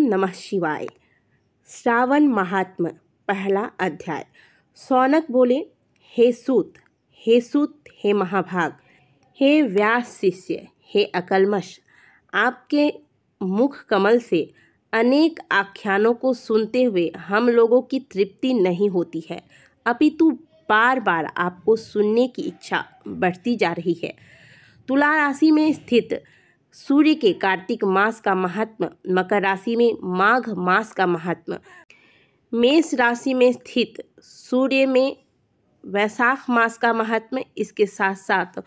नमः शिवाय। श्रावण महात्म्य पहला अध्याय। शौनक बोले, हे सूत, हे सूत, हे महाभाग, हे व्यास शिष्य, हे अकल्मष, आपके मुख कमल से अनेक आख्यानों को सुनते हुए हम लोगों की तृप्ति नहीं होती है, अपितु बार बार आपको सुनने की इच्छा बढ़ती जा रही है। तुला राशि में स्थित सूर्य के कार्तिक मास का महात्म्य, मकर राशि में माघ मास का महात्म्य, मेष राशि में स्थित सूर्य में वैशाख मास का महात्म्य, इसके साथ साथ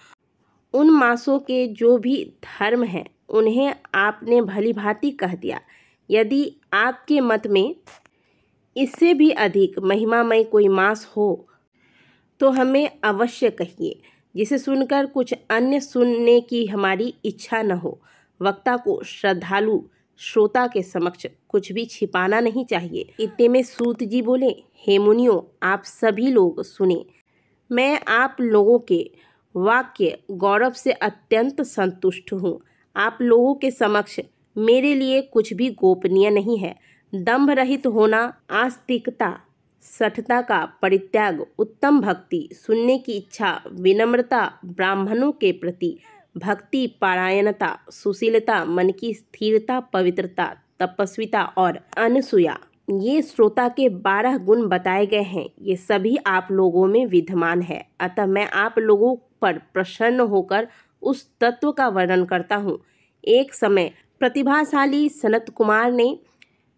उन मासों के जो भी धर्म हैं उन्हें आपने भली भांति कह दिया। यदि आपके मत में इससे भी अधिक महिमामय कोई मास हो तो हमें अवश्य कहिए, जिसे सुनकर कुछ अन्य सुनने की हमारी इच्छा न हो। वक्ता को श्रद्धालु श्रोता के समक्ष कुछ भी छिपाना नहीं चाहिए। इतने में सूत जी बोले, हे मुनियों, आप सभी लोग सुने। मैं आप लोगों के वाक्य गौरव से अत्यंत संतुष्ट हूँ। आप लोगों के समक्ष मेरे लिए कुछ भी गोपनीय नहीं है। दंभ रहित होना, आस्तिकता, सठता का परित्याग, उत्तम भक्ति, सुनने की इच्छा, विनम्रता, ब्राह्मणों के प्रति भक्ति, पारायणता, सुशीलता, मन की स्थिरता, पवित्रता, तपस्विता और अनसूया, ये श्रोता के 12 गुण बताए गए हैं। ये सभी आप लोगों में विद्यमान है। अतः मैं आप लोगों पर प्रसन्न होकर उस तत्व का वर्णन करता हूँ। एक समय प्रतिभाशाली सनत कुमार ने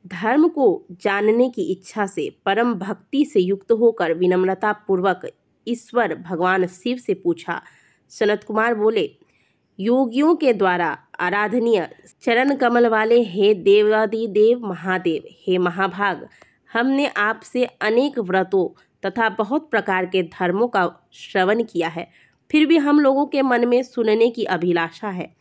धर्म को जानने की इच्छा से परम भक्ति से युक्त होकर विनम्रता पूर्वक ईश्वर भगवान शिव से पूछा। सनत कुमार बोले, योगियों के द्वारा आराधनीय चरण कमल वाले हे देवादिदेव महादेव, हे महाभाग, हमने आपसे अनेक व्रतों तथा बहुत प्रकार के धर्मों का श्रवण किया है, फिर भी हम लोगों के मन में सुनने की अभिलाषा है।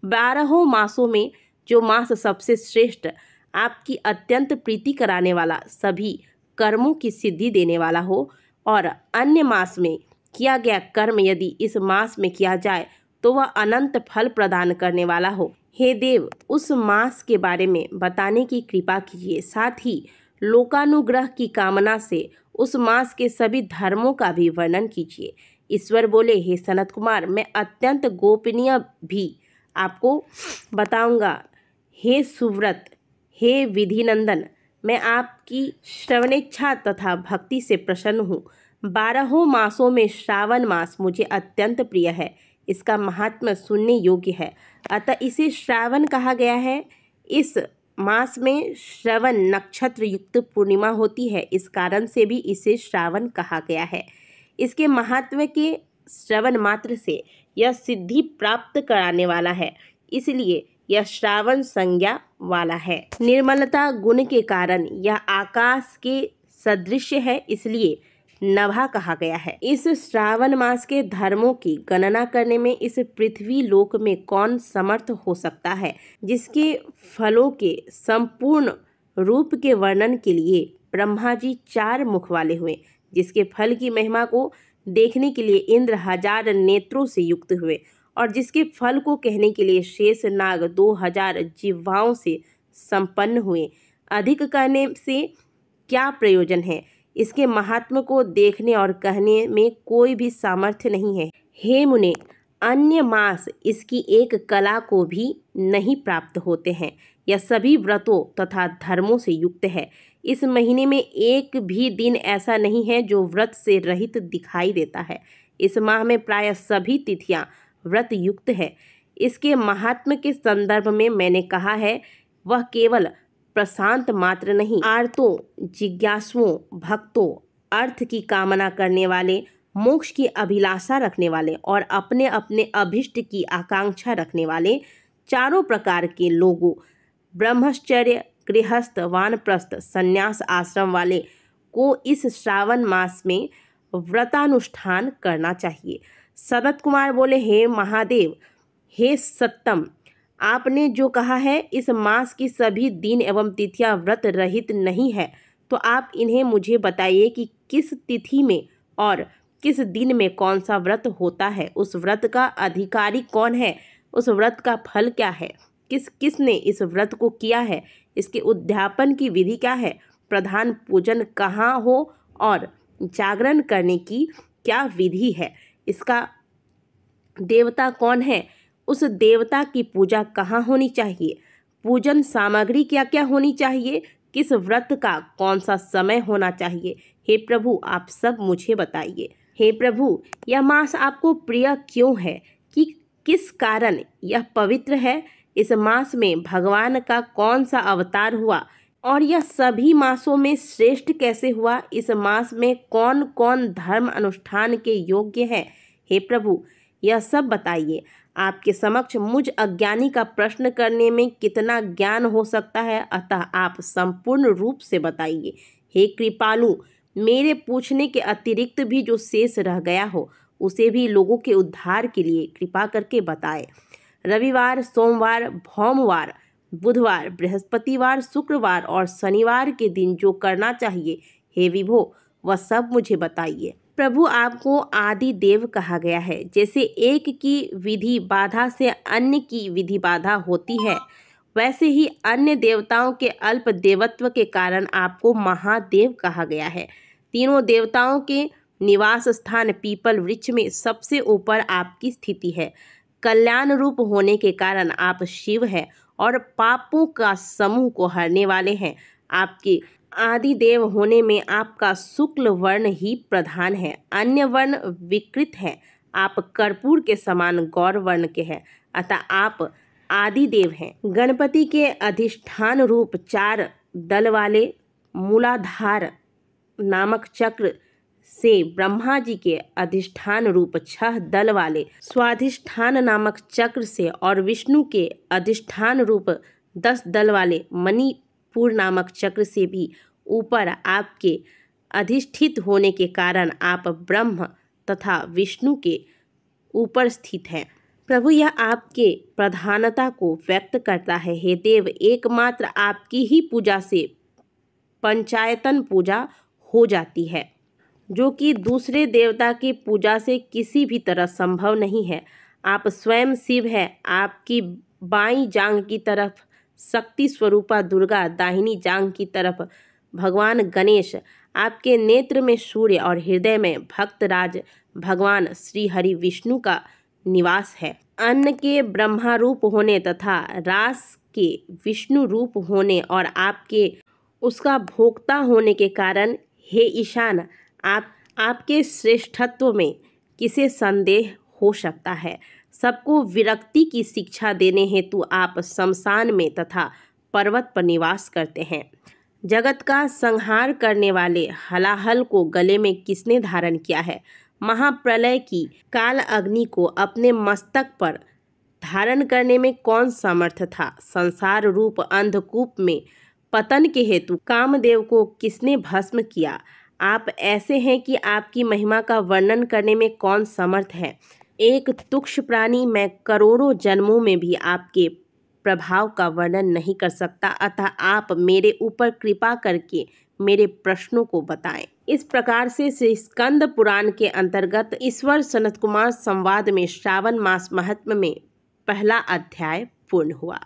12 मासों में जो मास सबसे श्रेष्ठ, आपकी अत्यंत प्रीति कराने वाला, सभी कर्मों की सिद्धि देने वाला हो, और अन्य मास में किया गया कर्म यदि इस मास में किया जाए तो वह अनंत फल प्रदान करने वाला हो। हे देव, उस मास के बारे में बताने की कृपा कीजिए। साथ ही लोकानुग्रह की कामना से उस मास के सभी धर्मों का भी वर्णन कीजिए। ईश्वर बोले, हे सनत कुमार, मैं अत्यंत गोपनीय भी आपको बताऊंगा। हे सुव्रत, हे विधि नंदन, मैं आपकी श्रवणेच्छा तथा भक्ति से प्रसन्न हूँ। 12 मासों में श्रावण मास मुझे अत्यंत प्रिय है। इसका महात्म्य सुनने योग्य है, अतः इसे श्रावण कहा गया है। इस मास में श्रवण नक्षत्र युक्त पूर्णिमा होती है, इस कारण से भी इसे श्रावण कहा गया है। इसके महात्म्य के श्रवण मात्र से यह सिद्धि प्राप्त कराने वाला है, इसलिए यह श्रावण संज्ञा वाला है। निर्मलता गुण के कारण यह आकाश के सदृश है, इसलिए नभा कहा गया है। इस श्रावण मास के धर्मों की गणना करने में इस पृथ्वी लोक में कौन समर्थ हो सकता है। जिसके फलों के संपूर्ण रूप के वर्णन के लिए ब्रह्मा जी 4 मुख वाले हुए, जिसके फल की महिमा को देखने के लिए इंद्र 1000 नेत्रों से युक्त हुए, और जिसके फल को कहने के लिए शेष नाग 2000 जिह्वाओं से संपन्न हुए। अधिक कहने से क्या प्रयोजन है। इसके महात्म को देखने और कहने में कोई भी सामर्थ्य नहीं है। हे मुने, अन्य मास इसकी एक कला को भी नहीं प्राप्त होते हैं। यह सभी व्रतों तथा धर्मों से युक्त है। इस महीने में एक भी दिन ऐसा नहीं है जो व्रत से रहित दिखाई देता है। इस माह में प्रायः सभी तिथियां व्रत युक्त है। इसके महात्म के संदर्भ में मैंने कहा है, वह केवल प्रशांत मात्र नहीं, आर्तों, जिज्ञासुओं, भक्तों, अर्थ की कामना करने वाले, मोक्ष की अभिलाषा रखने वाले और अपने अपने अभिष्ट की आकांक्षा रखने वाले चारों प्रकार के लोगों, ब्रह्मचर्य, गृहस्थ, वानप्रस्थ, संन्यास आश्रम वाले को इस श्रावण मास में व्रतानुष्ठान करना चाहिए। सनत कुमार बोले, हे महादेव, हे सत्तम, आपने जो कहा है इस मास की सभी दिन एवं तिथियां व्रत रहित नहीं है, तो आप इन्हें मुझे बताइए कि किस तिथि में और किस दिन में कौन सा व्रत होता है, उस व्रत का अधिकारी कौन है, उस व्रत का फल क्या है, किसने इस व्रत को किया है, इसके उद्यापन की विधि क्या है, प्रधान पूजन कहाँ हो और जागरण करने की क्या विधि है, इसका देवता कौन है, उस देवता की पूजा कहाँ होनी चाहिए, पूजन सामग्री क्या क्या होनी चाहिए, किस व्रत का कौन सा समय होना चाहिए। हे प्रभु आप सब मुझे बताइए। हे प्रभु यह मास आपको प्रिय क्यों है, कि किस कारण यह पवित्र है, इस मास में भगवान का कौन सा अवतार हुआ और यह सभी मासों में श्रेष्ठ कैसे हुआ, इस मास में कौन कौन धर्म अनुष्ठान के योग्य है। हे प्रभु यह सब बताइए। आपके समक्ष मुझ अज्ञानी का प्रश्न करने में कितना ज्ञान हो सकता है, अतः आप संपूर्ण रूप से बताइए। हे कृपालु मेरे पूछने के अतिरिक्त भी जो शेष रह गया हो उसे भी लोगों के उद्धार के लिए कृपा करके बताएं। रविवार, सोमवार, भौमवार, बुधवार, बृहस्पतिवार, शुक्रवार और शनिवार के दिन जो करना चाहिए, हे विभो वह सब मुझे बताइए। प्रभु आपको आदि देव कहा गया है। जैसे एक की विधि बाधा से अन्य की विधि बाधा होती है, वैसे ही अन्य देवताओं के अल्प देवत्व के कारण आपको महादेव कहा गया है। तीनों देवताओं के निवास स्थान पीपल वृक्ष में सबसे ऊपर आपकी स्थिति है। कल्याण रूप होने के कारण आप शिव हैं और पापों का समूह को हरने वाले हैं। आपके आदि देव होने में आपका शुक्ल वर्ण ही प्रधान है, अन्य वर्ण विकृत है। आप कर्पूर के समान गौर वर्ण के हैं, अतः आप आदि देव हैं। गणपति के अधिष्ठान रूप 4 दल वाले मूलाधार नामक चक्र से, ब्रह्मा जी के अधिष्ठान रूप 6 दल वाले स्वाधिष्ठान नामक चक्र से और विष्णु के अधिष्ठान रूप 10 दल वाले मणिपुर नामक चक्र से भी ऊपर आपके अधिष्ठित होने के कारण आप ब्रह्म तथा विष्णु के ऊपर स्थित हैं। प्रभु यह आपके प्रधानता को व्यक्त करता है। हे देव एकमात्र आपकी ही पूजा से पंचायतन पूजा हो जाती है, जो कि दूसरे देवता की पूजा से किसी भी तरह संभव नहीं है। आप स्वयं शिव है। आपकी बाईं जांग की तरफ शक्ति स्वरूपा दुर्गा, दाहिनी जांग की तरफ भगवान गणेश, आपके नेत्र में सूर्य और हृदय में भक्तराज भगवान श्री हरि विष्णु का निवास है। अन्न के ब्रह्मा रूप होने तथा रास के विष्णु रूप होने और आपके उसका भोक्ता होने के कारण हे ईशान आपके श्रेष्ठत्व में किसे संदेह हो सकता है। सबको विरक्ति की शिक्षा देने हेतु आप शमशान में तथा पर्वत पर निवास करते हैं। जगत का संहार करने वाले हलाहल को गले में किसने धारण किया है। महाप्रलय की काल अग्नि को अपने मस्तक पर धारण करने में कौन समर्थ था। संसार रूप अंधकूप में पतन के हेतु कामदेव को किसने भस्म किया। आप ऐसे हैं कि आपकी महिमा का वर्णन करने में कौन समर्थ है। एक तुक्ष प्राणी मैं करोड़ों जन्मों में भी आपके प्रभाव का वर्णन नहीं कर सकता, अतः आप मेरे ऊपर कृपा करके मेरे प्रश्नों को बताएं। इस प्रकार से श्री स्कंद पुराण के अंतर्गत ईश्वर सनत कुमार संवाद में श्रावण मास महात्म्य में पहला अध्याय पूर्ण हुआ।